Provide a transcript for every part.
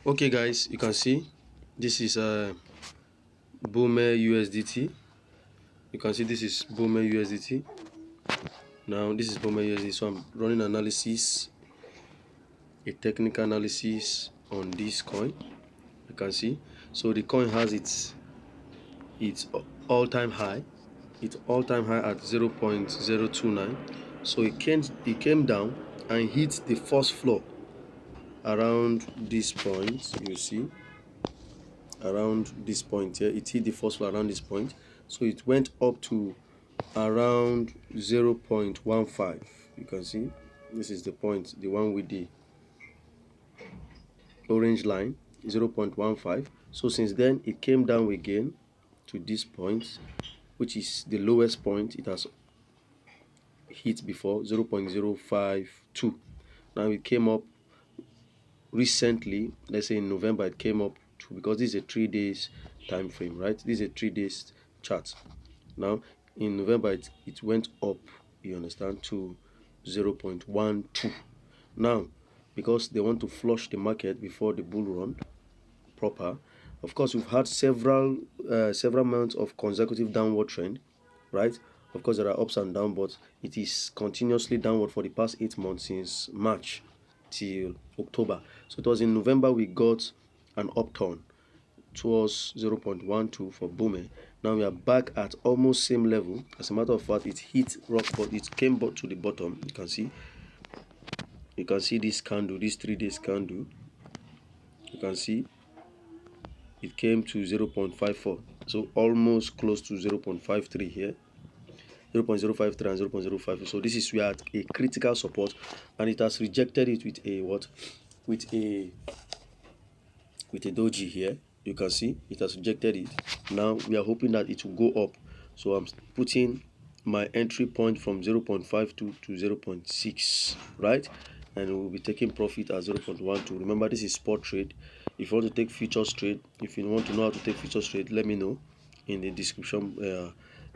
Okay guys, you can see this is BOMEUSDT. You can see this is BOMEUSDT. Now this is BOMEUSDT, so I'm running analysis, a technical analysis on this coin. You can see, so the coin has its all-time high. It's all-time high at 0.029. So it came down and hit the first floor around this point. You see, around this point here, it hit the first floor around this point. So it went up to around 0.15. You can see this is the point, the one with the orange line, 0.15. So since then it came down again to this point, which is the lowest point it has hit before, 0.052. Now it came up recently, let's say in November, it came up to, because this is a 3 days time frame, right? This is a 3 days chart. Now in November it went up, you understand, to 0.12. now because they want to flush the market before the bull run proper. Of course, we've had several months of consecutive downward trend, right? Of course, there are ups and downs, but it is continuously downward for the past 8 months, since March till October. So it was in November we got an upturn towards 0.12 for BOME. Now we are back at almost same level. As a matter of fact, it hit rock, but it came back to the bottom. You can see this candle, this 3 days candle. You can see it came to 0.54, so almost close to 0.53 here, 0.053 and 0.05. So this is we are at a critical support, and it has rejected it with a what, with a doji here. You can see it has rejected it. Now we are hoping that it will go up, so I'm putting my entry point from 0.52 to 0.6, right? And we'll be taking profit at 0.12. remember, this is spot trade. If you want to take futures trade, if you want to know how to take futures trade, let me know in the description,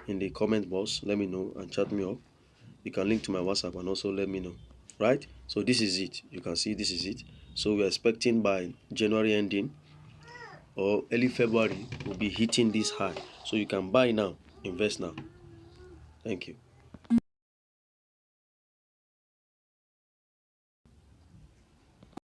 in the comment box. Let me know and chat me up. You can link to my WhatsApp and also let me know, right? So this is it. You can see this is it. So we're expecting by January ending or early February we'll be hitting this high. So you can buy now, invest now. Thank you.